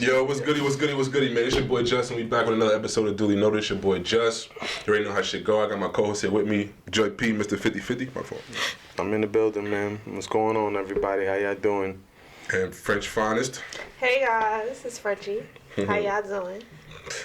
Yo, what's goody, man? It's your boy Justin. We back with another episode of Duly. Know this your boy Just. You already know how shit go. I got my co-host here with me, Joy P, Mr. 50/50. My fault. I'm in the building, man. What's going on, everybody? How y'all doing? And French Finest. Hey guys, this is Frenchie. How y'all doing?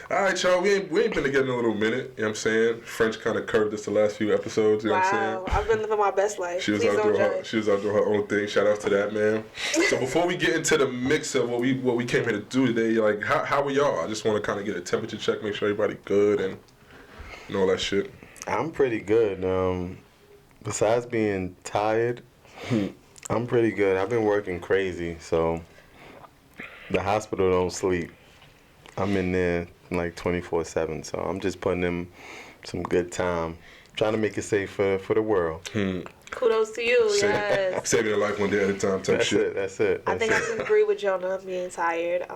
Alright, y'all, we ain't been together in a little minute, you know what I'm saying? French kind of curved us the last few episodes, you know what I'm saying? Wow, I've been living my best life. She was out doing her own thing. Shout out to that, man. So before we get into the mix of what we came here to do today, like how are y'all? I just want to kind of get a temperature check, make sure everybody good and all that shit. I'm pretty good. Besides being tired, I'm pretty good. I've been working crazy, so the hospital don't sleep. I'm in there like 24/7, so I'm just putting in some good time, trying to make it safe for the world. Kudos to you, yes. Saving your life one day at a time type shit. That's it. I think I can agree with Jonah being tired.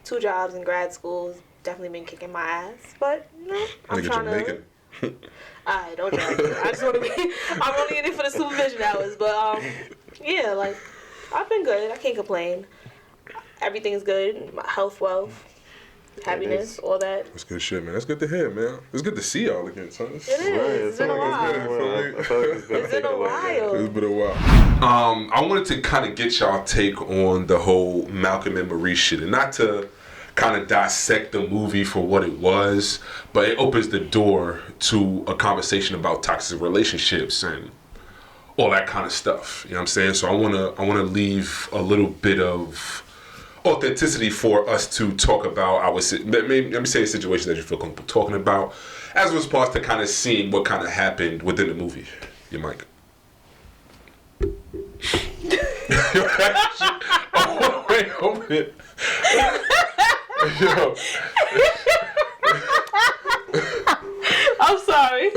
2 jobs in grad school has definitely been kicking my ass, but you know, I'm trying to. Alright, don't try. I just want to be. I'm only in it for the supervision hours, but yeah, like I've been good. I can't complain. Everything's good. My health, wealth. Happiness, all that. That's good shit, man. That's good to hear, man. It's good to see y'all again, son. It is. It's been a while. It's been a while. It's been a while. I wanted to kind of get y'all take on the whole Malcolm and Marie shit, and not to kind of dissect the movie for what it was, but it opens the door to a conversation about toxic relationships and all that kind of stuff. You know what I'm saying? So I wanna leave a little bit of authenticity for us to talk about. Let me say a situation that you feel comfortable talking about, as was supposed to kind of seeing what kind of happened within the movie. Your mic. Oh, wait, open it. Yo. I'm sorry.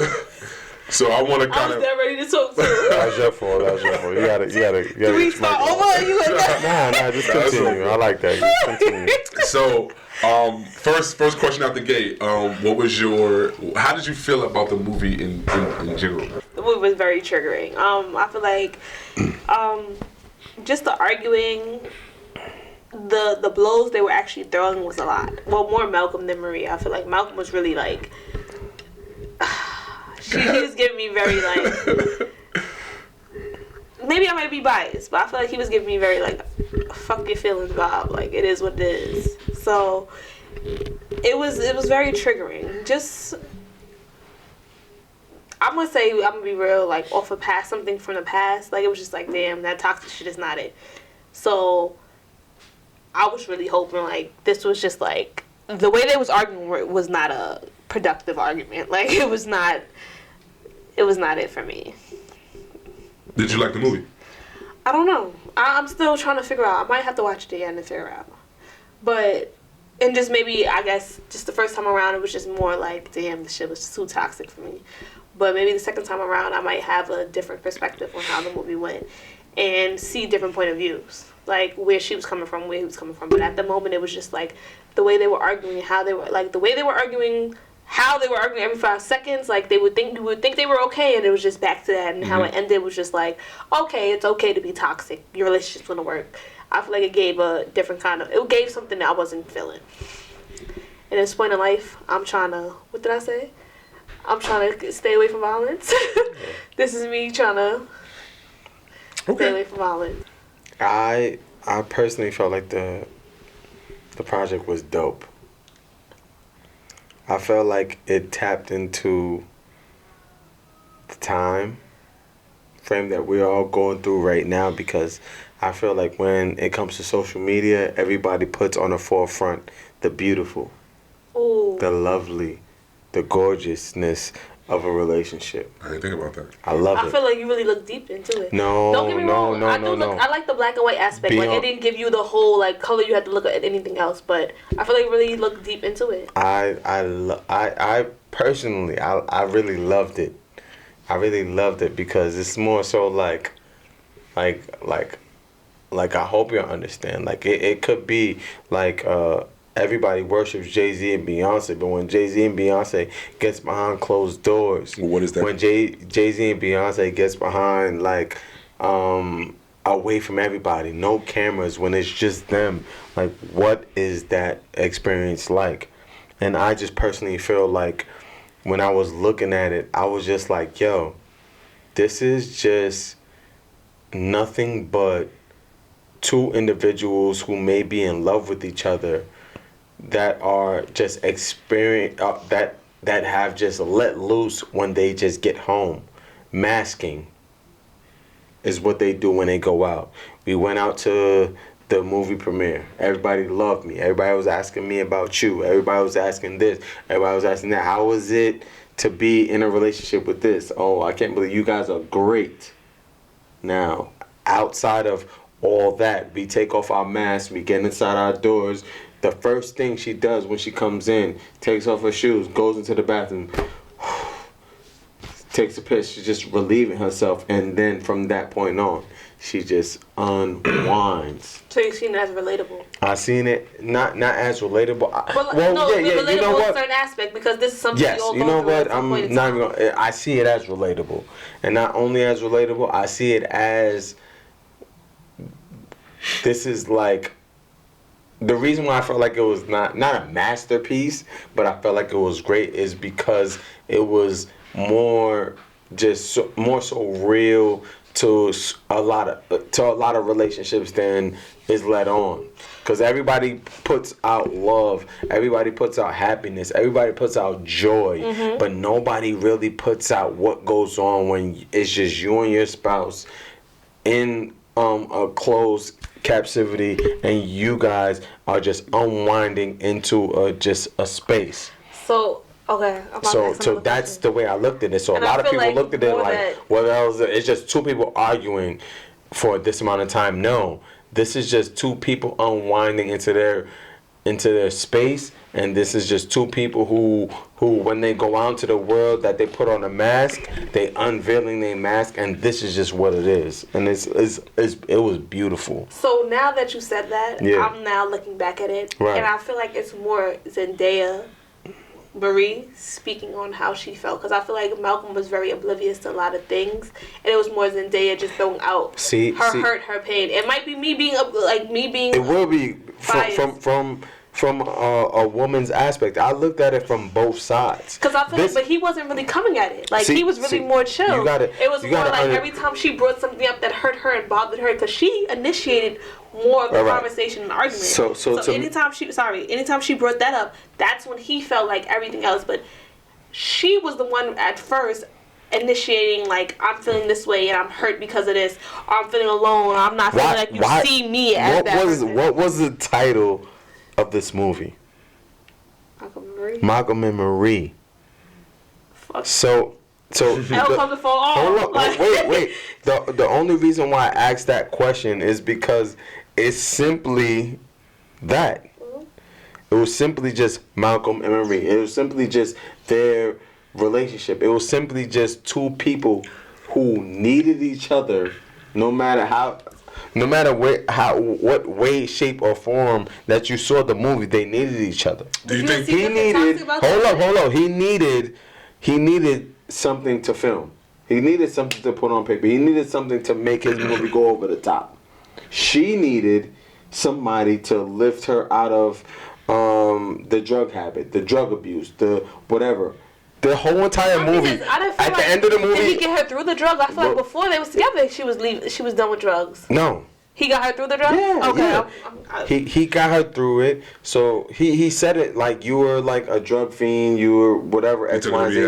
So I want to kind of. I was that ready to talk to. That was your fault. You gotta. Do we start over? You Nah, just continue. I like that. Just continue. So, first question out the gate. How did you feel about the movie in general? The movie was very triggering. I feel like, just the arguing, the blows they were actually throwing was a lot. Well, more Malcolm than Marie. I feel like Malcolm was really like. He was giving me very like. Maybe I might be biased, but I feel like he was giving me very like, fuck your feelings vibe. Like it is what it is. So it was very triggering. Just I'm gonna be real. Like off of past something from the past. Like it was just like damn, that toxic shit is not it. So I was really hoping like this was just like the way they was arguing was not a productive argument. Like it was not it for me. Did you like the movie? I don't know. I'm still trying to figure out. I might have to watch it again to figure out. But, and just maybe, I guess, just the first time around, it was just more like, damn, this shit was too toxic for me. But maybe the second time around, I might have a different perspective on how the movie went and see different point of views. Like, where she was coming from, where he was coming from. But at the moment, it was just like, the way they were arguing, how they were arguing every 5 seconds, like you would think they were okay, and it was just back to that, and how it ended was just like, okay, it's okay to be toxic, your relationship's gonna work. I feel like it gave it gave something that I wasn't feeling. At this point in life, I'm trying to stay away from violence. This is me trying to stay away from violence. I personally felt like the project was dope. I felt like it tapped into the time frame that we're all going through right now, because I feel like when it comes to social media, everybody puts on the forefront the beautiful, Ooh. the lovely, the gorgeousness of a relationship. I didn't think about that. I love it. I feel like you really look deep into it. No, don't get me wrong. No. I like the black and white aspect. Like it didn't give you the whole like color. You had to look at anything else. But I feel like you really looked deep into it. I personally really loved it. I really loved it because it's more so like I hope you understand. Like it could be like everybody worships Jay-Z and Beyonce, but when Jay-Z and Beyonce gets behind closed doors, what is that? When Jay-Z and Beyonce gets behind like away from everybody, no cameras, when it's just them. Like, what is that experience like? And I just personally feel like when I was looking at it, I was just like, yo, this is just nothing but two individuals who may be in love with each other that are just that have just let loose when they just get home. Masking is what they do when they go out. We went out to the movie premiere. Everybody loved me. Everybody was asking me about you. Everybody was asking this. Everybody was asking that. How was it to be in a relationship with this? Oh, I can't believe you guys are great. Now, outside of all that, we take off our masks, we get inside our doors. The first thing she does when she comes in, takes off her shoes, goes into the bathroom, takes a piss. She's just relieving herself, and then from that point on, she just unwinds. So you've seen it as relatable? I seen it not as relatable. Relatable you know what? in a certain aspect, because this is something Yes, you all you go know through what? at some I'm point in not time. even gonna, I see it as relatable, and not only as relatable, I see it as this is like. The reason why I felt like it was not a masterpiece, but I felt like it was great, is because it was more so real to a lot of relationships than is let on. Because everybody puts out love, everybody puts out happiness, everybody puts out joy, but nobody really puts out what goes on when it's just you and your spouse in a closed captivity, and you guys are just unwinding into just a space. So okay. So that's the way I looked at it. So And a lot of people like looked at it like, well, it's just two people arguing for this amount of time. No, this is just two people unwinding into their space, and this is just two people who when they go out into the world, that they put on a mask, they unveiling their mask, and this is just what it is, and it was beautiful. So now that you said that, Yeah. I'm now looking back at it, Right. and I feel like it's more Zendaya Marie speaking on how she felt, because I feel like Malcolm was very oblivious to a lot of things, and it was more Zendaya just throwing out her hurt, her pain. It might be me being It will be from a woman's aspect. I looked at it from both sides. Because I feel like, but he wasn't really coming at it. Like, he was really more chill. It was more like every time she brought something up that hurt her and bothered her, because she initiated more of the conversation and argument. So anytime she brought that up, that's when he felt like everything else. But she was the one at first initiating, like, I'm feeling this way and I'm hurt because of this, or I'm feeling alone, or I'm not feeling like you see me as that person. What was the title of this movie? Malcolm and Marie. Fuck. So L comes before all. Hold on, wait. The only reason why I asked that question is because it's simply that. It was simply just Malcolm and Marie. It was simply just their relationship. It was simply just two people who needed each other, no matter what way, shape, or form that you saw the movie. They needed each other. Do you think he needed? Hold up. He needed something to film. He needed something to put on paper. He needed something to make his movie go over the top. She needed somebody to lift her out of the drug habit, the drug abuse, the whatever. The whole entire movie. At the end of the movie, did he get her through the drugs? I feel like before they was together, she was done with drugs. No. He got her through the drugs? Yeah. Okay. Yeah. He got her through it. So he said it like, you were like a drug fiend, you were whatever, X, Y, Z,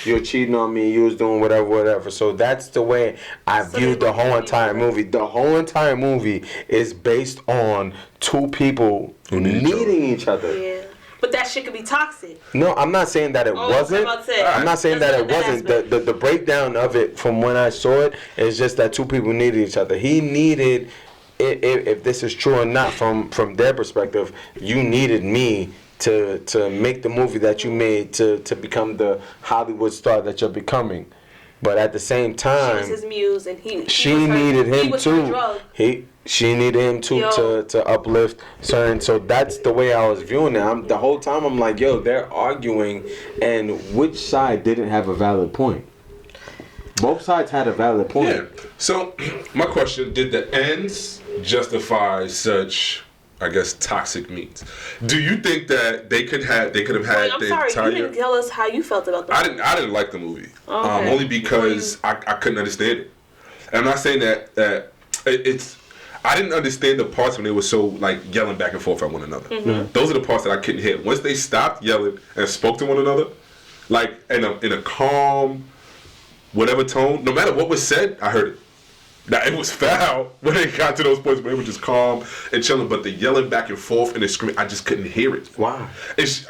you were cheating on me, you was doing whatever. So that's the way I viewed the whole entire movie. The whole entire movie is based on two people needing each other. Yeah. But that shit could be toxic. No, I'm not saying that it wasn't. I'm not saying that it wasn't. The breakdown of it from when I saw it is just that two people needed each other. He needed, if this is true or not from their perspective, you needed me to make the movie that you made to become the Hollywood star that you're becoming. But at the same time, she was his muse, and she needed him too. She needed him too to uplift certain. So that's the way I was viewing it. The whole time I'm like, yo, they're arguing, and which side didn't have a valid point? Both sides had a valid point. Yeah. So, my question: did the ends justify such, I guess, toxic means? Do you think that they could have had Wait, I'm the sorry, entire? you didn't tell us how you felt about the movie. I didn't like the movie. Okay. Only because I couldn't understand it. And I'm not saying that it's. I didn't understand the parts when they were so like yelling back and forth at one another. Those are the parts that I couldn't hear. Once they stopped yelling and spoke to one another, like in a calm, whatever tone, no matter what was said, I heard it. Now it was foul when it got to those points where it was just calm and chilling, but the yelling back and forth and the screaming, I just couldn't hear it. Why? It's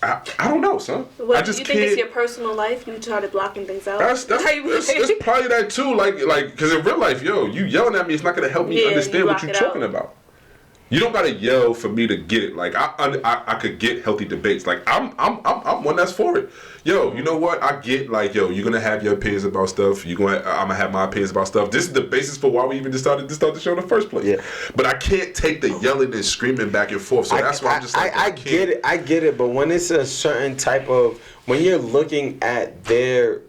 I don't know, son. What, I just you can't. think it's your personal life? You started blocking things out? That's probably that too. Like, because in real life, you yelling at me, it's not gonna help me understand what you're talking about. You don't gotta yell for me to get it. Like, I could get healthy debates. Like, I'm one that's for it. Yo, you know what? I get like, yo, you're gonna have your opinions about stuff. I'm gonna have my opinions about stuff. This is the basis for why we even decided to start the show in the first place. Yeah. But I can't take the yelling and screaming back and forth. So that's why I'm just like, I get it. But when it's a certain type of, when you're looking at their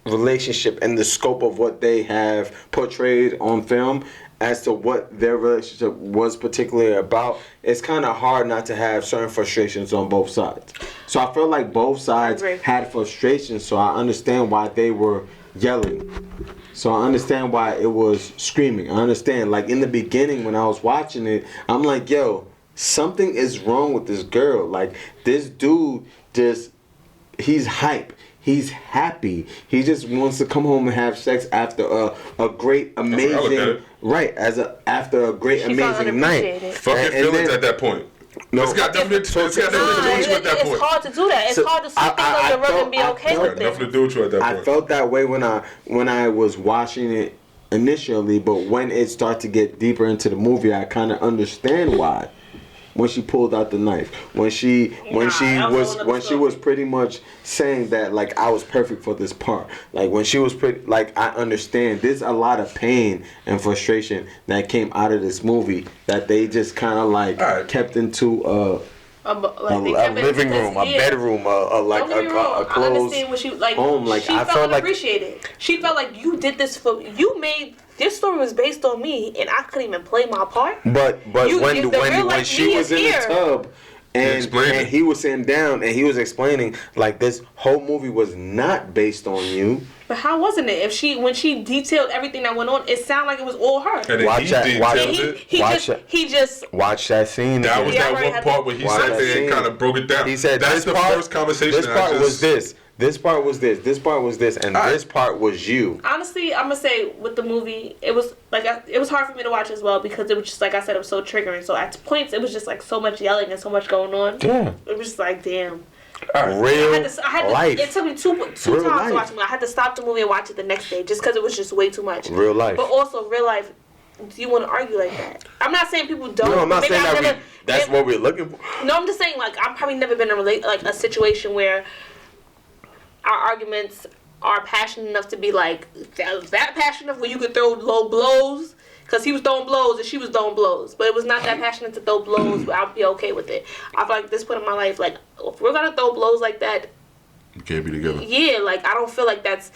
relationship and the scope of what they have portrayed on film as to what their relationship was particularly about, it's kind of hard not to have certain frustrations on both sides. So I feel like both sides had frustrations, so I understand why they were yelling. So I understand why it was screaming. I understand, like in the beginning when I was watching it, I'm like, yo, something is wrong with this girl. Like, this dude he's hype. He's happy. He just wants to come home and have sex after a great, amazing, after a great, amazing night. Fucking feelings at that point. No, it's got nothing to do with you at that point. It's hard to do that. It's hard to sweep things on your rug and be okay with it. Nothing to do with you at that point. I felt that way when I was watching it initially, but when it started to get deeper into the movie, I kind of understand why. When she pulled out the knife, when she was pretty much saying that, like, I was perfect for this part, like when she was I understand there's a lot of pain and frustration that came out of this movie that they just kind of kept into a living room, a bedroom, a closed home. Like, she felt unappreciated. She felt like you did this for you made. This story was based on me, and I couldn't even play my part. But when she was in the tub and he was sitting down and he was explaining, like, this whole movie was not based on you. But how wasn't it? When she detailed everything that went on, it sounded like it was all her. And watch that scene. That was that one part where he sat there and kind of broke it down. He said, that's the first conversation. This part was this. This part was this. This part was this, and this part was you. Honestly, I'm gonna say with the movie, it was like it was hard for me to watch as well because it was just like I said, it was so triggering. So at points, it was just like so much yelling and so much going on. Yeah, it was just like damn. Real life. It took me two times to watch the movie. I had to stop the movie and watch it the next day just because it was just way too much. Real life. But also real life. Do you want to argue like that? I'm not saying people don't. No, I'm not saying that that's what we're looking for. No, I'm just saying like I've probably never been in a situation where our arguments are passionate enough to be like that passionate enough where you could throw low blows because he was throwing blows and she was throwing blows, but it was not that passionate to throw blows where I'll be okay with it. I feel like at this point in my life, like if we're gonna throw blows like that, you can't be together. Yeah, like I don't feel like that's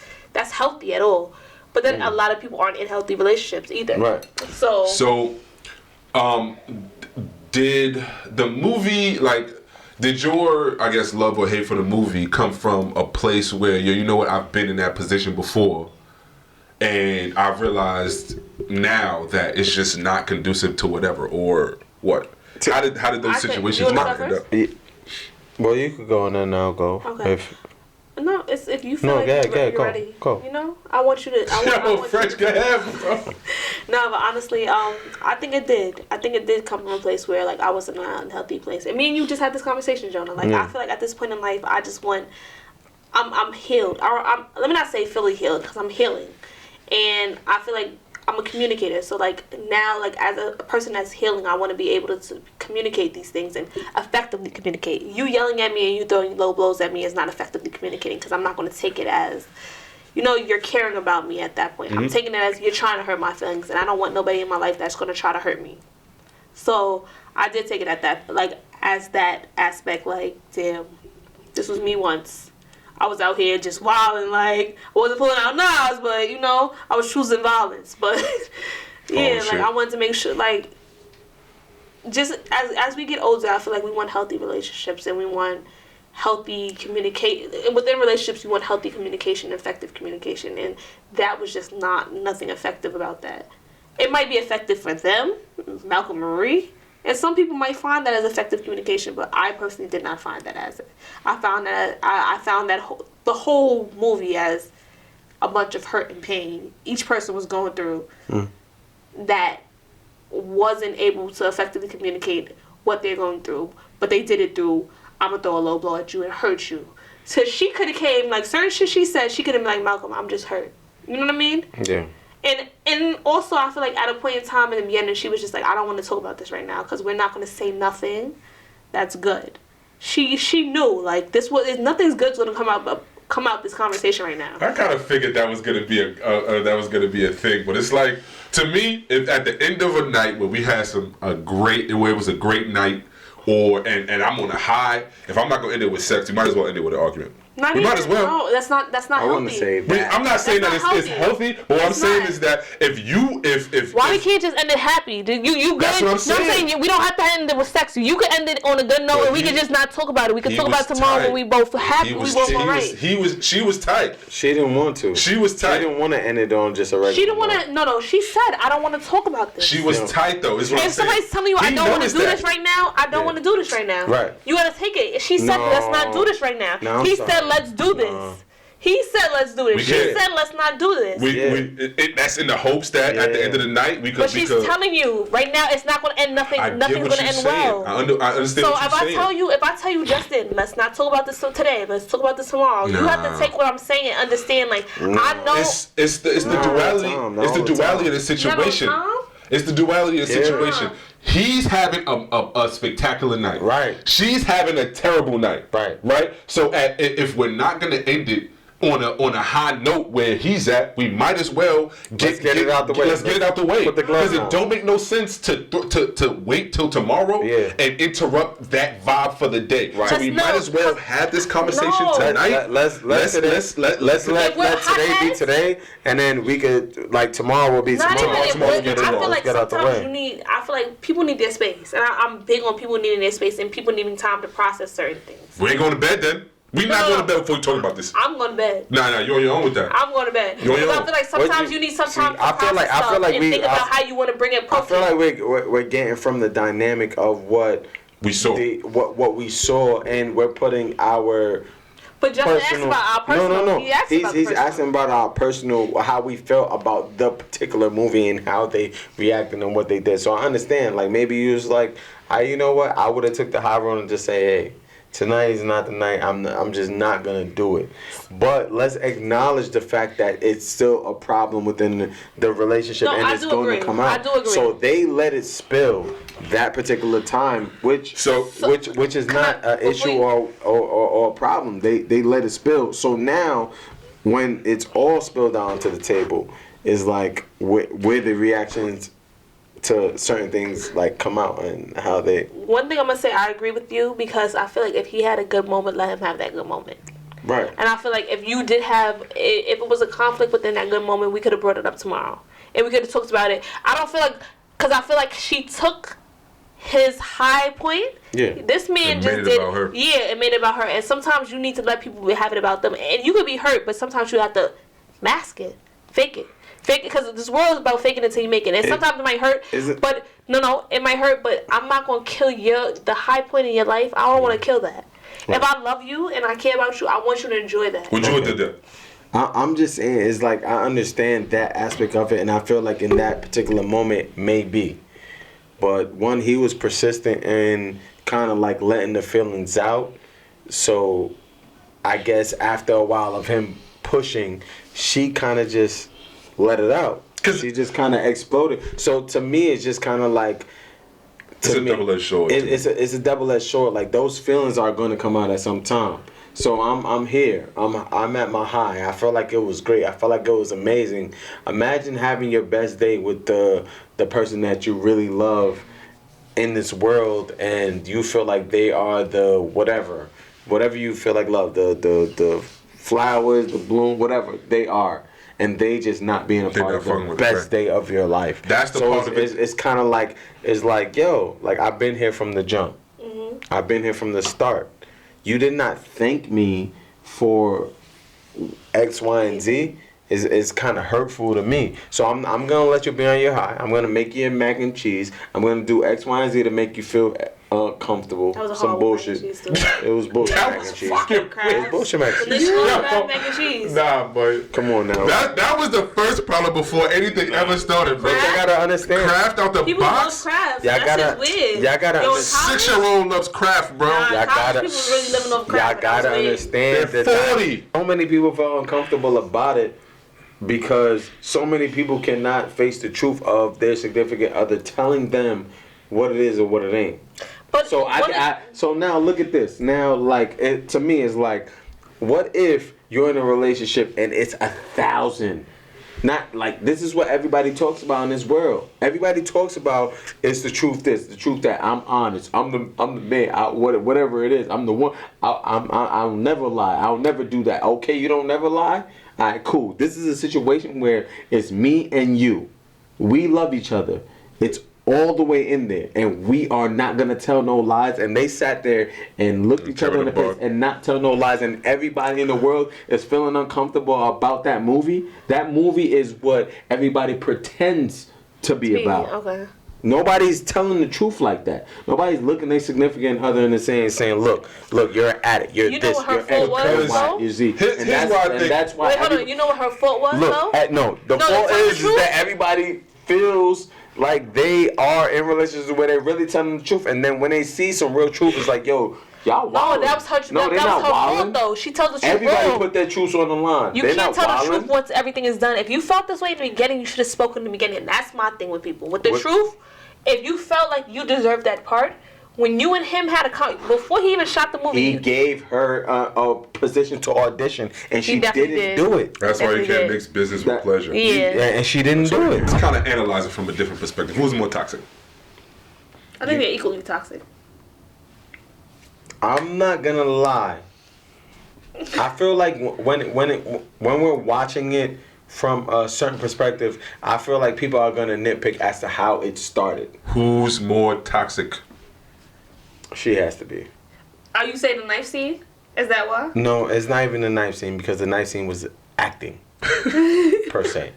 healthy at all. But then a lot of people aren't in healthy relationships either. Right. So did the movie did your, I guess, love or hate for the movie come from a place where, you know what, I've been in that position before, and I've realized now that it's just not conducive to whatever, or what? How did those situations work out? Well, you could go and then I'll go. Okay. No, it's if you feel you're ready. Go. You know, I want you to. I want French, go ahead, bro. No, but honestly, I think it did. I think it did come from a place where I was in an unhealthy place. And me and you just had this conversation, Jonah. I feel like at this point in life, I just want. I'm healed. Let me not say fully healed because I'm healing, and I feel like I'm a communicator. So now, as a person that's healing, I want to be able to communicate these things and effectively communicate. You yelling at me and you throwing low blows at me is not effectively communicating because I'm not going to take it as, you're caring about me at that point. Mm-hmm. I'm taking it as you're trying to hurt my feelings, and I don't want nobody in my life that's going to try to hurt me. So I did take it at that, as that aspect. Damn, this was me once. I was out here just wilding, like, I wasn't pulling out knives, but, you know, I was choosing violence. But, yeah, Oh, like, I wanted to make sure, like, just as we get older, I feel like we want healthy relationships, and we want healthy communicate within relationships. We want healthy communication, effective communication, and that was just nothing effective about that. It might be effective for them, Malcolm Marie, and some people might find that as effective communication, but I personally did not find that as it. I found that the whole movie as a bunch of hurt and pain each person was going through that wasn't able to effectively communicate what they're going through, but they did it through, I'm gonna throw a low blow at you and hurt you. So she could have came, like, certain shit she said, she could have been like, Malcolm, I'm just hurt. You know what I mean? Yeah. And also, I feel like at a point in time in the beginning, she was just like, I don't want to talk about this right now because we're not going to say nothing that's good. She knew, like, nothing's good's going to come out this conversation right now. I kind of figured that was gonna be a thing, but it's like, to me, if at the end of a night where we had where it was a great night, and I'm on a high, if I'm not gonna end it with sex, you might as well end it with an argument. We might as well. No, that's not I healthy. wouldn't say that. I'm not saying that it's healthy, but what I'm saying is that why we can't just end it happy? You good? That's what I'm saying. We don't have to end it with sex. You could end it on a good note, But and we could just not talk about it. We could talk about it tomorrow when we both happy. We both alright. She was tight. She didn't want to. She was tight. She didn't want to end it on just a regular. She didn't want to. No. She said, "I don't want to talk about this." She was tight though. Is what if I'm saying. somebody's telling you, "I don't want to do this right now," I don't want to do this right now. Right. You gotta take it. She said, "Let's not do this right now." No, he said, "Let's do this." He said, "Let's do this." She said, "Let's not do this." That's in the hopes that at the end of the night we could. But she's telling you right now, it's not going to end nothing. Nothing's going to end well. I understand. So what you're saying. if I tell you, Justin, let's not talk about this today. Let's talk about this tomorrow. You have to take what I'm saying and understand. Like, I know it's the duality. It's the duality of the situation. It's the duality of the situation. He's having a spectacular night. Right. She's having a terrible night. Right. Right. So if we're not going to end it on a high note where he's at, we might as well get it out the way. Let's get it out the way. Put the gloves on. Because it don't make no sense to wait till tomorrow and interrupt that vibe for the day. Right. So we might as well have this conversation tonight. Let's let today be today, and then we could, like, tomorrow will be tomorrow. I feel like sometimes I feel like people need their space, and I'm big on people needing their space and people needing time to process certain things. We ain't going to bed then. We're not going to bed before we talk about this. I'm going to bed. Nah, you're on your own with that. I'm going to bed. Because I feel like sometimes you need some time to process stuff and think about how you want to bring it. I feel like we're getting from the dynamic of what we saw, what we saw, and we're putting our. But Justin asked about our personal. No. He's asking about our personal, how we felt about the particular movie and how they reacted and what they did. So I understand. Like, maybe you was like, you know what? I would have took the high road and just say, hey, tonight is not the night. I'm just not gonna do it. But let's acknowledge the fact that it's still a problem within the relationship, and it's going to come out. I do agree. So they let it spill that particular time, which is not an issue or a problem. They let it spill. So now, when it's all spilled down to the table, is like where the reactions to certain things like come out and how they. One thing I'm gonna say, I agree with you, because I feel like if he had a good moment, let him have that good moment. Right. And I feel like if it was a conflict within that good moment, we could have brought it up tomorrow and we could have talked about it. I don't feel like, because I feel like she took his high point. Yeah. This man just did. About her. Yeah, it made it about her. And sometimes you need to let people have it about them, and you could be hurt, but sometimes you have to mask it, fake it. Fake it, because this world is about faking it until you make it. And sometimes it might hurt, but it might hurt, but I'm not going to kill the high point in your life. I don't want to kill that. Right. If I love you and I care about you, I want you to enjoy that. Would you do that? I'm just saying, it's like, I understand that aspect of it, and I feel like in that particular moment, maybe. But one, he was persistent and kind of like letting the feelings out. So I guess after a while of him pushing, she kind of just let it out. She just kind of exploded. So to me, it's just kind of like. It's a double-edged sword. It's a double-edged sword. Like, those feelings are going to come out at some time. So I'm here. I'm at my high. I felt like it was great. I felt like it was amazing. Imagine having your best day with the person that you really love in this world, and you feel like they are the whatever you feel like love, the flowers, the bloom, whatever they are, and they just not being a part of the best day of your life. That's the part of it. It's kind of like, it's like, yo, like I've been here from the jump. I've been here from the start. You did not thank me for X, Y, and Z. Is kind of hurtful to me. So I'm gonna let you be on your high. I'm gonna make you a mac and cheese. I'm gonna do X, Y, and Z to make you feel comfortable. That was a Some bullshit. It was bullshit That mac was and cheese. fucking It was bullshit mac and cheese. Delicious mac and cheese. Nah, but Come on now. that was the first problem before anything ever started, bro. Y'all gotta understand. Kraft out the People box. love Kraft. Y'all That gotta- shit's weird. y'all gotta Yo, in understand. college- 6-year-old loves Kraft, bro. Nah, Y'all college gotta- people really living off Kraft. Y'all That gotta was weird. understand They're that 40. so many people felt uncomfortable about it because so many people cannot face the truth of their significant other telling them what it is or what it ain't. But So so now look at this. Now, like, it to me is like, what if you're in a relationship and it's 1,000? Not like, this is what everybody talks about in this world. Everybody talks about it's the truth this, the truth that. I'm honest. I'm the man. Whatever it is, I'm the one. I'll never lie. I'll never do that. Okay, you don't never lie. All right, cool. This is a situation where it's me and you. We love each other. It's all the way in there, and we are not gonna tell no lies. And they sat there and looked each other in the face and not tell no lies. And everybody in the world is feeling uncomfortable about that movie. That movie is what everybody pretends to be about. Okay. Nobody's telling the truth like that. Nobody's looking their significant other and saying, look, you're an addict. You're You know this. what her You're fault was, though? You're Z. Here's And why I think- that's why. Wait, hold on. You know what her fault was, though? The No, fault tell the is truth. that everybody feels like they are in relationships where they're really telling the truth, and then when they see some real truth, it's like, yo, y'all No, wildin'. that was her. No, that they're was not her fault, wildin'. though. She tells the truth. Everybody wrong. put their truths on the line. You They're can't not tell the wildin'. truth once everything is done. If you felt this way in the beginning, you should have spoken in the beginning. And that's my thing with people. With the What- truth, if you felt like you deserved that part, when you and him had before he even shot the movie, He gave her a position to audition, and she definitely didn't did. do it. That's why you Definitely can't did. mix business That- with pleasure. Yeah. And she didn't do it. It's kind of analyzing from a different perspective. Who's more toxic? I think they're equally toxic. I'm not gonna lie. I feel like when we're watching it from a certain perspective, I feel like people are gonna nitpick as to how it started. Who's more toxic? She has to be. Are you saying the knife scene? Is that why? No, it's not even the knife scene because the knife scene was acting per se.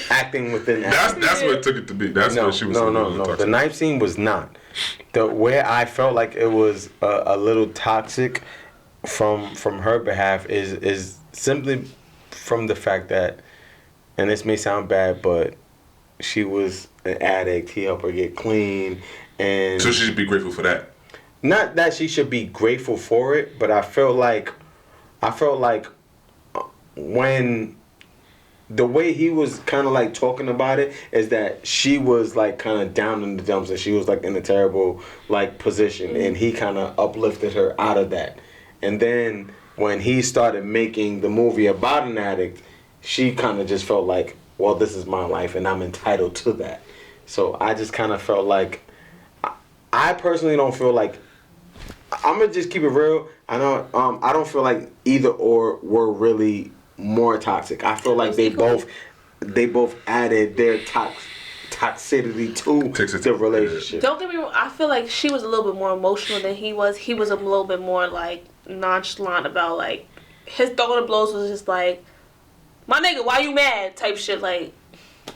Acting within acting. That's what it took it to be. That's what she was saying. No. Toxic. The knife scene was not. Where I felt like it was a little toxic from her behalf is simply from the fact that, and this may sound bad, but she was an addict. He helped her get clean, and So she should be grateful for that. not that she should be grateful for it, but I felt like when the way he was kind of like talking about it is that she was like kind of down in the dumps and she was like in a terrible like position, and he kind of uplifted her out of that. And then when he started making the movie about an addict, she kind of just felt like, well, this is my life and I'm entitled to that. So I just kind of felt like, I personally don't feel like, I'm gonna just keep it real. I don't feel like either or were really more toxic. I feel like they both added their toxicity to the relationship. Don't get me wrong. I feel like she was a little bit more emotional than he was. He was a little bit more like nonchalant about like his throwing the blows was just like, my nigga, why you mad type shit. Like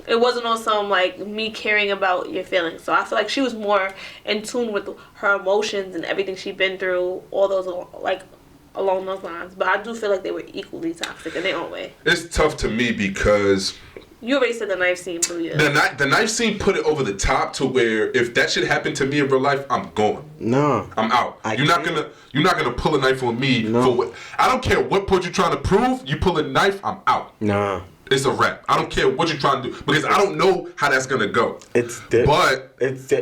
it wasn't on some like me caring about your feelings. So I feel like she was more in tune with her emotions and everything she'd been through. All those like along those lines. But I do feel like they were equally toxic in their own way. It's tough to me because You already said the knife scene, but yeah. the knife scene put it over the top to where if that shit happened to me in real life, I'm gone. No, I'm out. You're not gonna pull a knife on me for what. I don't care what point you're trying to prove. You pull a knife, I'm out. nah. It's a wrap. I don't care what you're trying to do because I don't know how that's gonna go.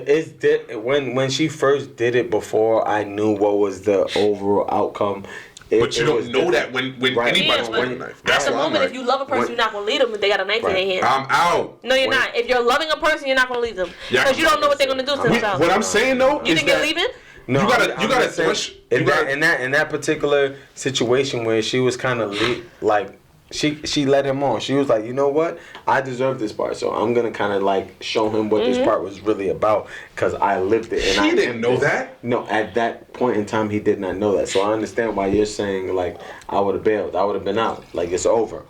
When she first did it before I knew what was the overall outcome. But you don't know that when anybody's pulling a knife. At the moment, if you love a person, you're not going to leave them if they got a knife in their hand. I'm out. No, you're not. If you're loving a person, you're not going to leave them. Because you don't know what they're going to do to themselves. What I'm saying though You is think you're that leaving? No, you gotta just saying, push. in that particular situation where she was kind of like she let him on. She was like, you know what? I deserve this part, so I'm gonna kind of like show him what this part was really about because I lived it. And he didn't know that. No, at that point in time, he did not know that. So I understand why you're saying like I would have bailed. I would have been out. Like it's over.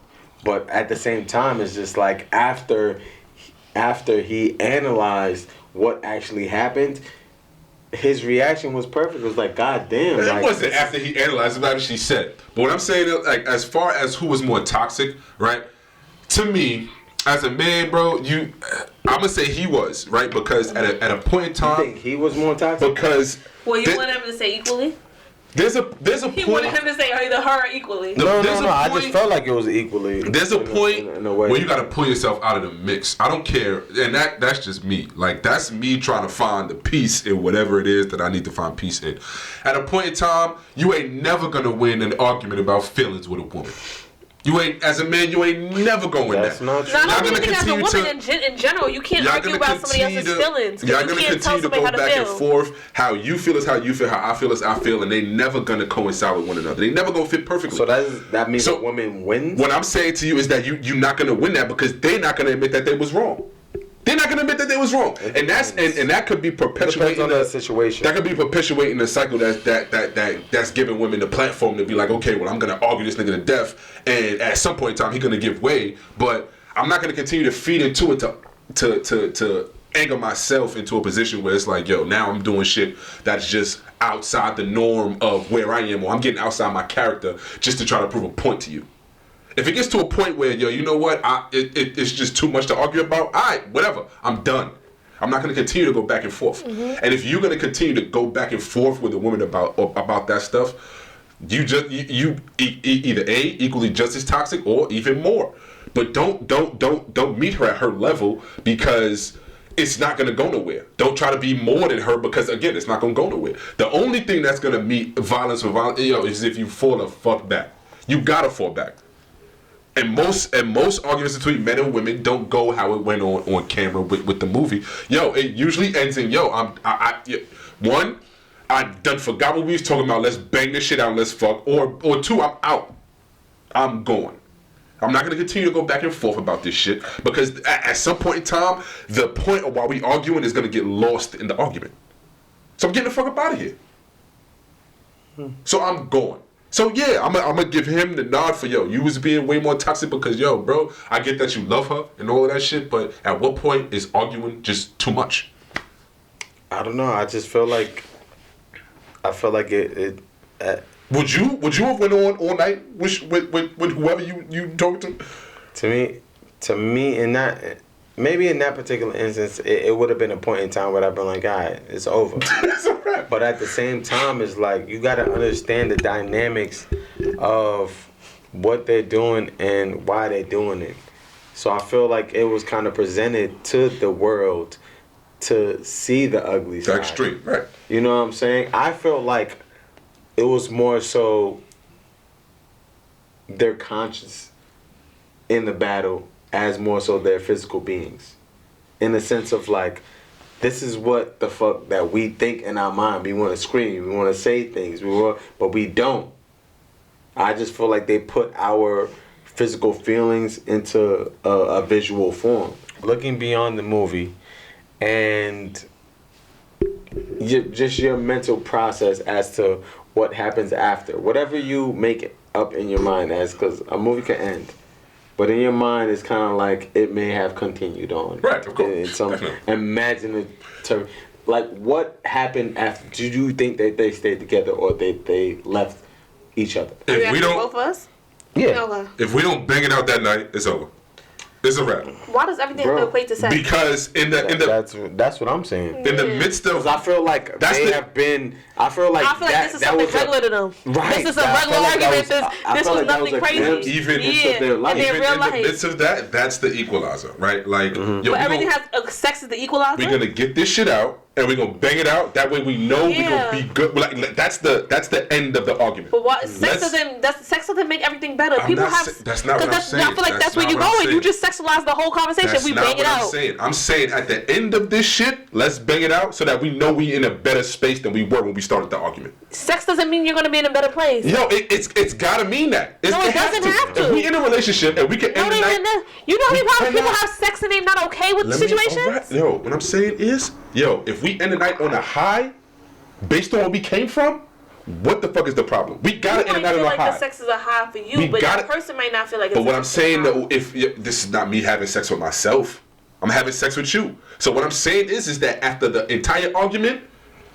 But at the same time, it's just like after he analyzed what actually happened, his reaction was perfect. It was like, God damn. It like, wasn't after he analyzed it, after she said. But what I'm saying, like, as far as who was more toxic, right? To me, as a man, bro, I'm gonna say he was, right? Because at a point in time, you think he was more toxic? Because Well, you want him to say equally? there's a He point. wanted him to say either her or equally. No. There's a I point- just felt like it was equally. There's a point in a way. where you gotta pull yourself out of the mix. I don't care, and that's just me. Like that's me trying to find the peace in whatever it is that I need to find peace in. At a point in time, you ain't never gonna win an argument about feelings with a woman. You ain't, as a man, you ain't never gonna win That's that. not true. No, I Y'all don't gonna even think as a continue woman to- in general, you can't Y'all argue gonna about somebody continue else's to- feelings. Y'all You gonna can't tell continue to somebody go how to back and feel. forth. How you feel is how you feel. How I feel is I feel, and they never gonna coincide with one another. They never gonna fit perfectly. So that means So, a woman wins? What I'm saying to you is that you're not gonna win that because they're not gonna admit that they was wrong. They're not gonna admit that they was wrong, and that could be perpetuating Depends on the situation. That could be perpetuating the cycle that's giving women the platform to be like, okay, well, I'm gonna argue this nigga to death, and at some point in time, he's gonna give way, but I'm not gonna continue to feed into it to anger myself into a position where it's like, yo, now I'm doing shit that's just outside the norm of where I am, or I'm getting outside my character just to try to prove a point to you. If it gets to a point where, yo, you know what, it's just too much to argue about, all right, whatever, I'm done. I'm not going to continue to go back and forth. And if you're going to continue to go back and forth with a woman about that stuff, you either A, equally just as toxic or even more. But don't meet her at her level because it's not going to go nowhere. Don't try to be more than her because, again, it's not going to go nowhere. The only thing that's going to meet violence with violence, is if you fall the fuck back. You got to fall back. And most arguments between men and women don't go how it went on camera with the movie. Yo, it usually ends in, I done forgot what we was talking about. Let's bang this shit out and let's fuck. Or two, I'm out. I'm going. I'm not going to continue to go back and forth about this shit because at some point in time, the point of why we arguing is going to get lost in the argument. So I'm getting the fuck up out of here. So I'm going. So yeah, I'm gonna give him the nod for, yo, you was being way more toxic because, yo, bro, I get that you love her and all of that shit, but at what point is arguing just too much? I don't know. I just feel like it Would you have went on all night with whoever you talked to? To me, in that, maybe in that particular instance, it would have been a point in time where I've been like, all right, it's over. It's a wrap. But at the same time, it's like you got to understand the dynamics of what they're doing and why they're doing it. So I feel like it was kind of presented to the world to see the ugly side. The extreme, right? You know what I'm saying? I felt like it was more so their conscience in the battle as more so their physical beings. In the sense of like, this is what the fuck that we think in our mind. We want to scream, we want to say things, but we don't. I just feel like they put our physical feelings into a visual form. Looking beyond the movie and just your mental process as to what happens after. Whatever you make it up in your mind as, because a movie can end. But in your mind, it's kind of like it may have continued on. Right, of course. It's some Definitely. imaginative. Like, what happened after? Do you think that they stayed together or they left each other? If we both don't, of us? Yeah. Okay. if we don't bang it out that night, it's over. It's a wrap. Why does everything Bro, have to equate to sex? Because in the That's what I'm saying. in the midst of, Because I feel like That's they the- have been. I feel like this is something regular to them. Right. This is a I regular felt like that argument. I This felt was like that nothing was a crazy. glimpse Even into their life. and in even real in the life. midst of that, that's the equalizer, right? Like, yo, But everything has sex is the equalizer. we're gonna get this shit out and we're gonna bang it out. That way we know we're Yeah. gonna be good. Like that's the end of the argument. But what sex Let's- doesn't make everything better. I'm People not have. sa- that's not what I'm 'cause saying. I feel like that's where not you what I'm going. You saying. just sexualize the whole conversation. That's We not bang what it I'm out. saying. I'm saying at the end of this shit, let's bang it out so that we know we in a better space than we were when we started the argument. Sex doesn't mean you're gonna be in a better place. Yo, it's gotta mean that. No, it doesn't have to. If we in a relationship and we can end the night, you know how many times people have sex and they're not okay with the situations? Right. Yo, what I'm saying is, if we end the night on a high, based on where we came from, what the fuck is the problem? We gotta end the night on a high. You might feel like the sex is a high for you, but that person might not feel like it's a high. But what I'm saying though, if this is not me having sex with myself, I'm having sex with you. So what I'm saying is that after the entire argument,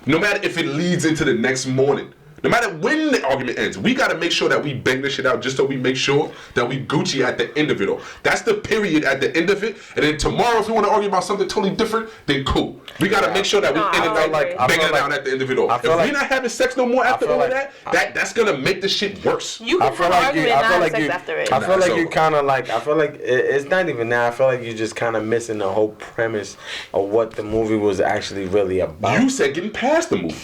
no matter if it leads into the next morning, no matter when the argument ends, we gotta make sure that we bang this shit out just so we make sure that we Gucci at the end of it all. That's the period at the end of it. And then tomorrow, if we want to argue about something totally different, then cool. We gotta make sure that we end the night banging it out at the end of it all. If we're not having sex no more after all of that, that's gonna make the shit worse. You can have argument and not have sex after it. I feel like you kind of like, I feel like it's not even that. I feel like you're just kind of missing the whole premise of what the movie was actually really about. You said getting past the movie.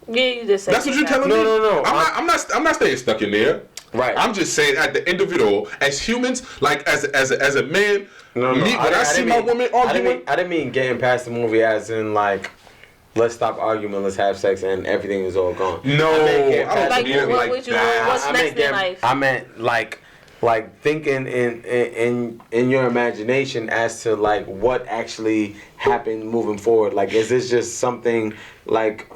Yeah, you just said that's what you're telling me. No. I'm not staying stuck in there. Right. I'm just saying at the end of it all, as humans, like as a man, when I see my woman arguing, I didn't mean getting past the movie as in like, let's stop arguing, let's have sex, and everything is all gone. No, I don't mean it like that. What's next in life? I meant like thinking in your imagination as to like what actually happened moving forward. Like, is this just something like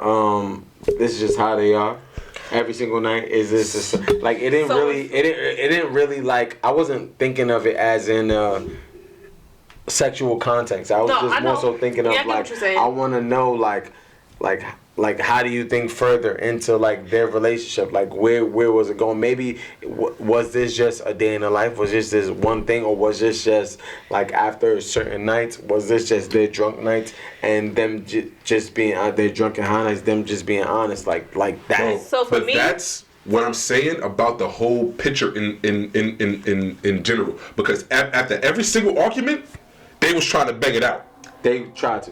this is just how they are every single night? Is this just like it didn't really like, I wasn't thinking of it as in sexual context. I was just more so thinking of like, I want to know like how do you think further into like their relationship? Like where was it going? Maybe was this just a day in the life? Was this one thing, or was this just like after certain nights? Was this just their drunk nights and them just being their drunken high nights? Them just being honest, like that. No, so for me, that's what I'm saying about the whole picture in general. Because after every single argument, they was trying to bang it out. They tried to.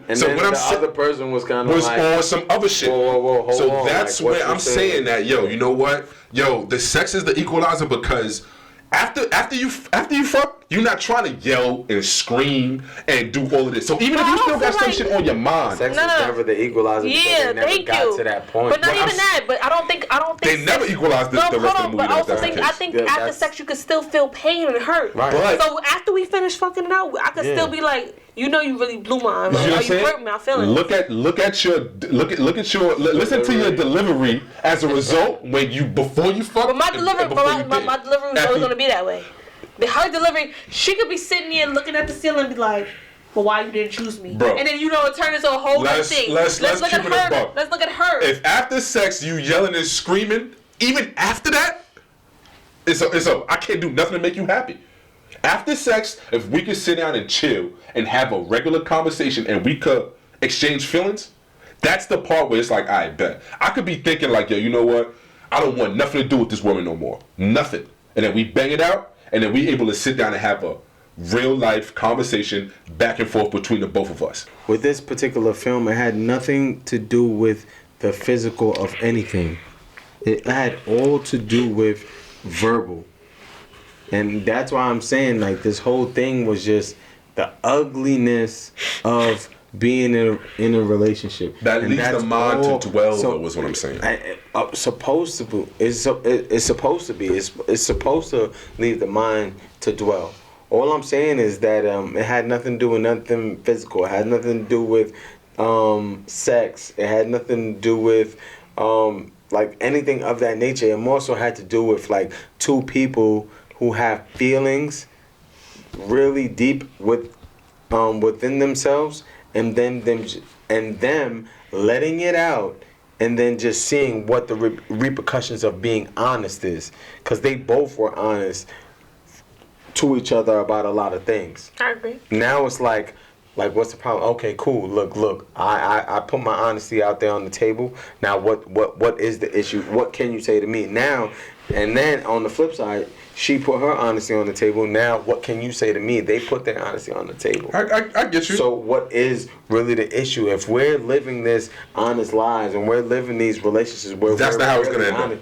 And so then what the other person was kind of like, on some other shit. Whoa, hold so on. that's like, where I'm saying that, you know what? The sex is the equalizer, because after you fuck, you're not trying to yell and scream and do all of this. So even if you still got some shit on your mind, sex is never the equalizer. Yeah, they never got to that point. But not even that. But I don't think they never equalized the rest of the movie. But I think after sex you could still feel pain and hurt. Right. So after we finish fucking it out, I could still be like, you really blew my mind. Like, you hurt my feelings. Listen to your delivery as a result before you fuck. But my delivery was always gonna be that way. Her delivery, she could be sitting there looking at the ceiling and be like, well, why you didn't choose me? Bro, and then it turn into a whole other thing. Let's look at her. Let's look at her. If after sex you yelling and screaming, even after that, it's I can't do nothing to make you happy. After sex, if we could sit down and chill and have a regular conversation and we could exchange feelings, that's the part where it's like, I bet. I could be thinking like, yo, you know what? I don't want nothing to do with this woman no more. Nothing. And then we bang it out, and then we able to sit down and have a real life conversation back and forth between the both of us. With this particular film, it had nothing to do with the physical of anything. It had all to do with verbal. And that's why I'm saying, like, this whole thing was just the ugliness of being in a relationship. That leads the mind to dwell, though, was what I'm saying. It's supposed to be. It's supposed to leave the mind to dwell. All I'm saying is that it had nothing to do with nothing physical. It had nothing to do with sex. It had nothing to do with like anything of that nature. It more so had to do with like two people who have feelings really deep within themselves, and then them letting it out, and then just seeing what the repercussions of being honest is, because they both were honest to each other about a lot of things. I agree. Now it's like what's the problem? Okay, cool. Look. I put my honesty out there on the table. Now what is the issue? What can you say to me now? And then on the flip side, she put her honesty on the table. Now, what can you say to me? They put their honesty on the table. I get you. So what is really the issue? If we're living this honest lives and we're living these relationships where that's not how it's going to end up.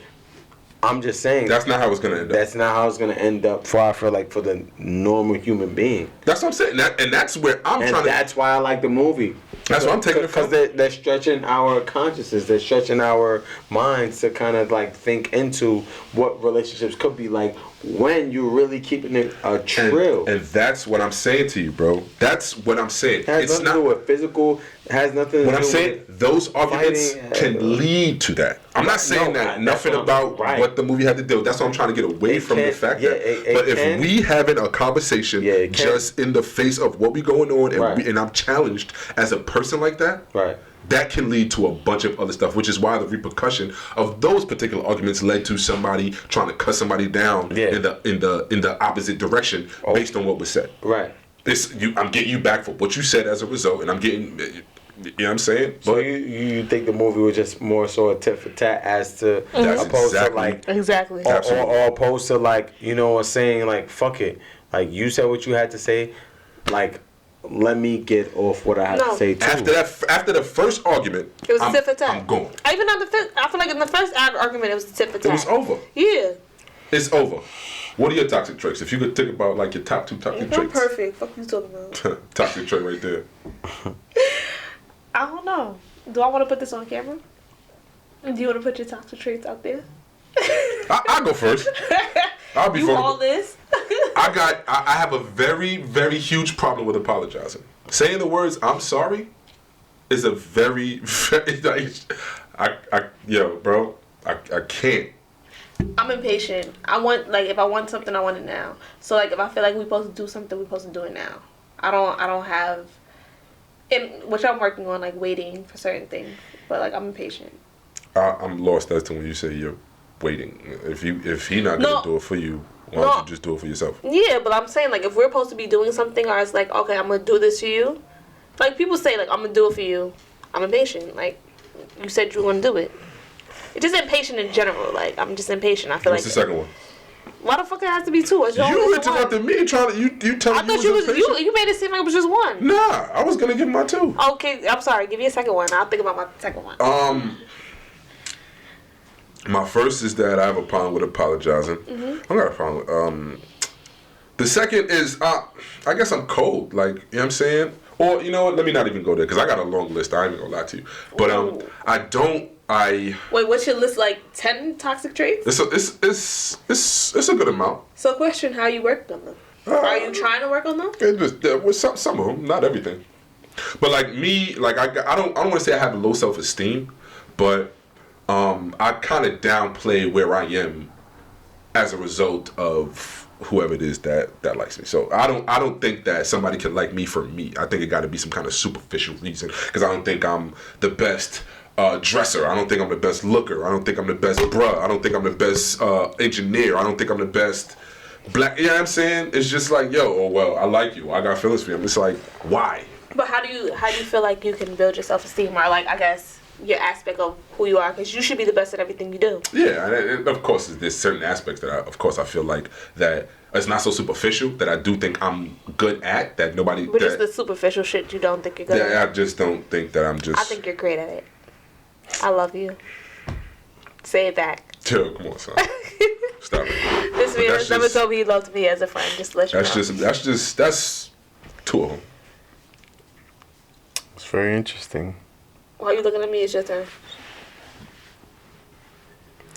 I'm just saying That's not how it's gonna end up. that's not how it's gonna end up for I feel like for the normal human being. That's what I'm saying. And that's where I'm And trying to. that's why I like the movie. That's what I'm taking it from. Because they're stretching our consciousness. They're stretching our minds to kind of like think into what relationships could be like when you're really keeping it a trill. And that's what I'm saying to you, bro. That's what I'm saying. It has nothing to do with physical. It has nothing to do with... What I'm saying, those arguments fighting, can lead to that. I'm not saying that nothing about what the movie had to do. That's what I'm trying to get away from the fact that. But if we having a conversation just in the face of what be going on, and I'm challenged as a person like that, that can lead to a bunch of other stuff, which is why the repercussion of those particular arguments led to somebody trying to cut somebody down in the opposite direction based on what was said. Right. I'm getting you back for what you said as a result, and I'm getting, you know what I'm saying? So you think the movie was just more so a tit for tat as to opposed to like or opposed to like, you know, saying like fuck it, like you said what you had to say, like let me get off what I have to say too. After the first argument, it was tit for tat. I'm going. Even on the fifth, I feel like in the first argument it was tit for tat. It was over. Yeah. It's over. What are your toxic traits? If you could think about like your top 2 toxic traits. I'm perfect. Fuck you talking about. Toxic trait right there. I don't know. Do I want to put this on camera? Do you want to put your toxic traits out there? I'll go first. I'll be you all this? I have a very, very huge problem with apologizing. Saying the words "I'm sorry" is a very, very yo, bro, I can't. I'm impatient. I want, like, if I want something, I want it now. So like, if I feel like we're supposed to do something, we're supposed to do it now. I don't have, which I'm working on, like waiting for certain things. But like, I'm impatient. I'm lost as to when you say you're waiting. If he not gonna do it for you, why don't you just do it for yourself? Yeah, but I'm saying like, if we're supposed to be doing something, or it's like, okay, I'm gonna do this for you. Like people say, like, I'm gonna do it for you. I'm impatient. Like, you said you were gonna do it. It's just impatient in general. Like, I'm just impatient. I feel What's like. What's the second one? Why the fuck it has to be 2? You interrupted me trying to you telling I thought you made it seem like it was just 1. Nah, I was gonna give my 2. Okay, I'm sorry. Give me a second one. I'll think about my second one. My first is that I have a problem with apologizing. I got a problem with the second is I guess I'm cold. Like, you know what I'm saying? Or you know what? Let me not even go there because I got a long list. I ain't even gonna lie to you. But Wait, what's your list like? 10 toxic traits? It's a good amount. So, question: how you worked on them? Are you trying to work on them? With some of them, not everything. But like me, like I don't want to say I have low self-esteem, but I kind of downplay where I am as a result of whoever it is that likes me. So I don't think that somebody can like me for me. I think it got to be some kind of superficial reason because I don't think I'm the best dresser. I don't think I'm the best looker. I don't think I'm the best bruh. I don't think I'm the best engineer. I don't think I'm the best black. You know what I'm saying? It's just like, yo, well, I like you. I got feelings for you. It's like, why? But how do you feel like you can build your self-esteem, or like, I guess, your aspect of who you are, because you should be the best at everything you do. Yeah, and of course, there's certain aspects that I feel like that it's not so superficial that I do think I'm good at that nobody. But it's the superficial shit you don't think you're good at. I just don't think that I'm just. I think you're great at it. I love you. Say it back. Yo, come on, son. Stop it. This man has never told me he loved me as a friend. Just to let you know. That's 2 of them. It's very interesting. Why are you looking at me? It's your turn.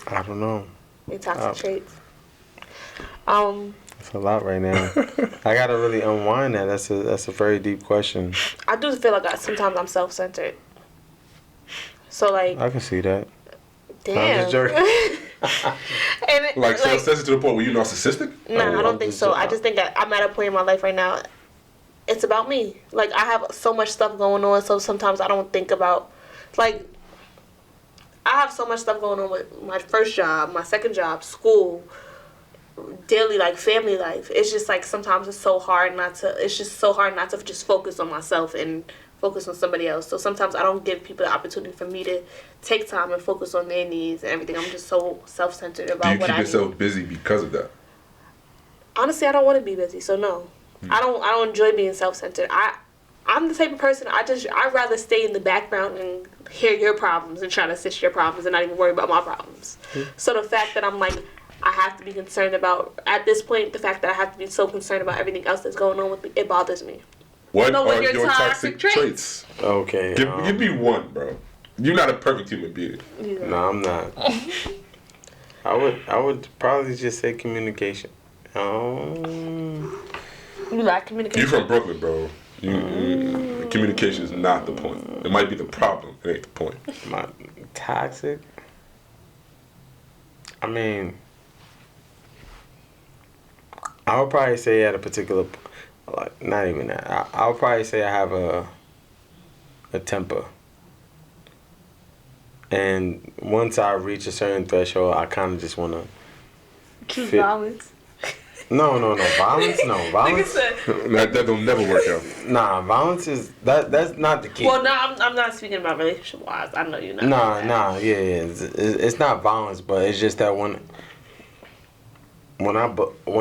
I don't know. Your toxic traits. It's a lot right now. I gotta really unwind that. That's a very deep question. I do feel like sometimes I'm self-centered. So like. I can see that. Damn. I'm just joking. Like self-centered to the point where you're narcissistic? No, I don't think so. I just think I'm at a point in my life right now. It's about me. Like, I have so much stuff going on, so sometimes I don't think about, like, I have so much stuff going on with my first job, my second job, school, daily, like, family life. It's just, like, sometimes it's so hard not to just focus on myself and focus on somebody else. So sometimes I don't give people the opportunity for me to take time and focus on their needs and everything. I'm just so self-centered about what I need. Do you keep yourself busy because of that? Honestly, I don't want to be busy, so no. I don't enjoy being self-centered. I'm the type of person I'd rather stay in the background and hear your problems and try to assist your problems and not even worry about my problems. So the fact that I'm like, I have to be concerned about, at this point, the fact that I have to be so concerned about everything else that's going on with me, it bothers me. What No, are with your your toxic toxic traits? Okay. Give me one, bro. You're not a perfect human being. No, I'm not. I would probably just say communication. You lack communication. You're from Brooklyn, bro. Communication is not the point. It might be the problem. It ain't the point. My toxic. I mean, I would probably say at a particular, like, not even that. I would probably say I have a temper. And once I reach a certain threshold, I kind of just want to Choose violence. No, violence, no, violence. That'll never work out. Nah, violence is that's not the key. Well, no, I'm not speaking about relationship wise. I know you're not. Nah, yeah. It's not violence, but it's just that when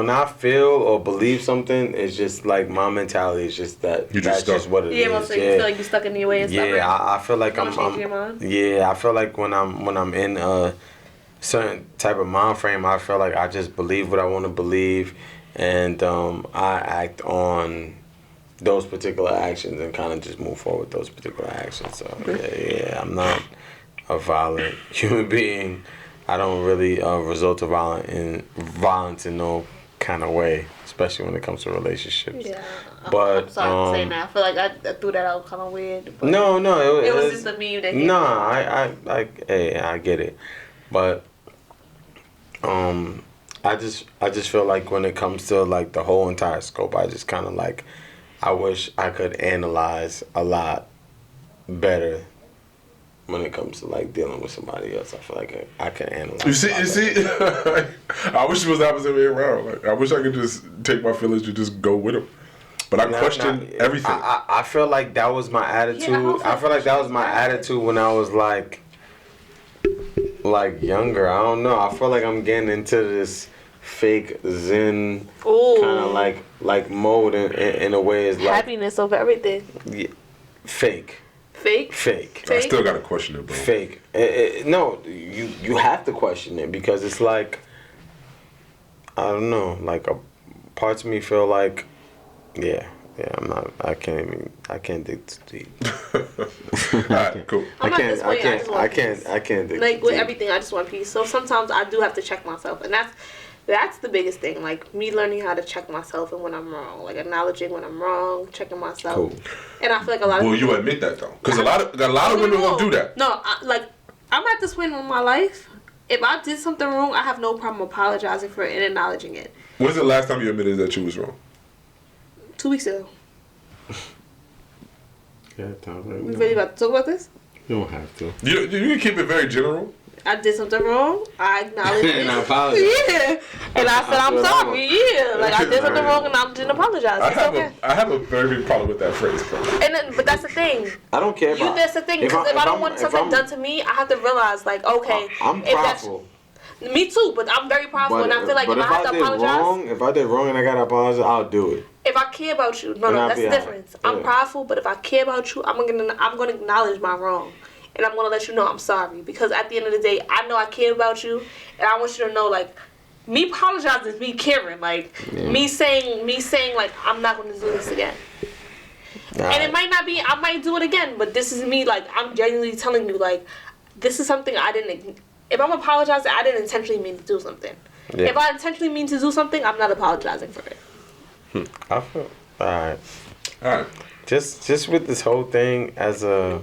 I feel or believe something, it's just like my mentality is just that. That's just what it is. Yeah, so you feel like you're stuck in your way and stuff. Yeah, I feel like I'm. Your mind? Yeah, I feel like when I'm in a certain type of mind frame, I feel like I just believe what I want to believe, and I act on those particular actions and kind of just move forward with those particular actions. So yeah, I'm not a violent human being. I don't really resort to violence in no kind of way, especially when it comes to relationships. Yeah, but I'm sorry for saying that. I feel like I threw that out kind of weird. But no, it was just a meme that came. Nah, I get it, but I just feel like when it comes to like the whole entire scope, I just kind of like, I wish I could analyze a lot better when it comes to like dealing with somebody else. I feel like I can analyze. You see, I wish it was the opposite way around. Like, I wish I could just take my feelings and just go with them. But I question everything. I feel like that was my attitude. Yeah, I feel like that was my attitude when I was like younger. I don't know. I feel like I'm getting into this fake zen kind of like mode in a way. Is like happiness over everything. Yeah, fake. Fake. I still gotta question it, bro. Fake. No, you have to question it because it's like, I don't know. Like parts of me feel like, yeah. I'm not. I can't dig too deep. Alright, cool. I can't dig like too with deep. everything, I just want peace. So sometimes I do have to check myself, and that's the biggest thing. Like me learning how to check myself and when I'm wrong, like acknowledging when I'm wrong, checking myself. Cool. And I feel like a lot of Well, people, you admit that though, because a lot of women won't do that. No, I'm at this point in my life. If I did something wrong, I have no problem apologizing for it and acknowledging it. When's the last time you admitted that you was wrong? 2 weeks ago. Yeah, we We really about to talk about this? You don't have to. You can keep it very general. I did something wrong. I acknowledged it. And I apologize. Yeah. And I said I'm sorry. Yeah. Like I did something wrong and I didn't apologize. It's okay. I have a very big problem with that phrase, bro. But that's the thing. I don't care about. That's the thing. Because if I don't want something done to me, I have to realize, like, okay. I'm prideful. Me too, but I'm very prideful, and I feel like if I have to apologize. If I did wrong and I gotta apologize, I'll do it. If I care about you, that's the difference. I'm prideful, but if I care about you, I'm gonna acknowledge my wrong, and I'm gonna let you know I'm sorry. Because at the end of the day, I know I care about you, and I want you to know, like, me apologizing is me caring, like me saying like I'm not gonna do this again. And it might not be, I might do it again, but this is me, like I'm genuinely telling you, like this is something I didn't. If I'm apologizing, I didn't intentionally mean to do something. Yeah. If I intentionally mean to do something, I'm not apologizing for it. I feel all right. Just with this whole thing as a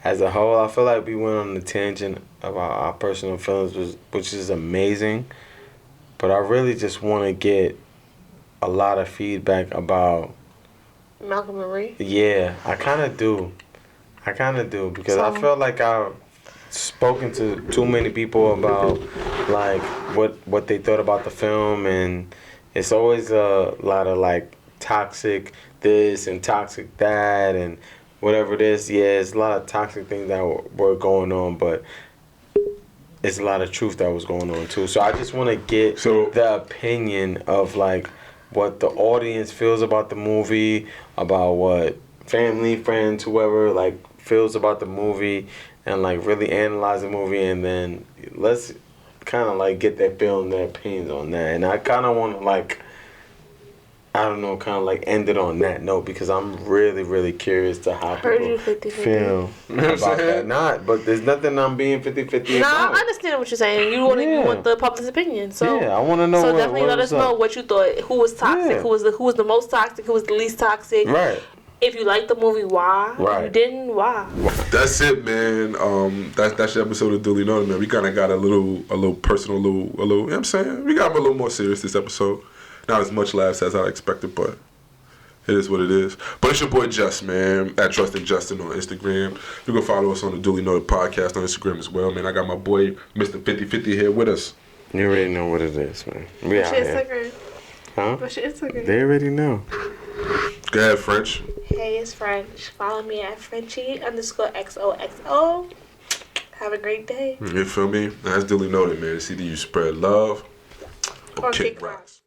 whole, I feel like we went on the tangent about our personal feelings, which is amazing. But I really just want to get a lot of feedback about Malcolm and Marie. Yeah, I kind of do because I feel like I've spoken to too many people about like what they thought about the film, and it's always a lot of like toxic this and toxic that and whatever it is. Yeah, it's a lot of toxic things that were going on, but it's a lot of truth that was going on too. So I just want to get the opinion of like what the audience feels about the movie, about what family, friends, whoever like feels about the movie and like really analyze the movie, and then let's kind of like get their feeling, their opinions on that. And I kind of want to like, I don't know, kind of like end it on that note because I'm really, really curious to how people feel about that. Not, but there's nothing I'm being 50-50 No, about. I understand what you're saying. You want the public's opinion. So yeah, I want to know. So definitely let us know what you thought. Who was toxic? Yeah. Who was the most toxic? Who was the least toxic? Right. If you liked the movie, why? Right. If you didn't, why? That's it, man. That's your episode of Duly Noted, man. We kind of got a little personal, you know what I'm saying? We got a little more serious this episode. Not as much laughs as I expected, but it is what it is. But it's your boy Just, man, at Trusting Justin on Instagram. You can follow us on the Duly Noted podcast on Instagram as well, man. I got my boy Mr. 5050 here with us. You already know what it is, man. We What's out your here. Instagram? Huh? What's your Instagram? They already know. Go ahead, French. Hey, it's French. Follow me at Frenchie_XOXO. Have a great day. You feel me? That's Duly Noted, man. It's either you spread love or kick rocks.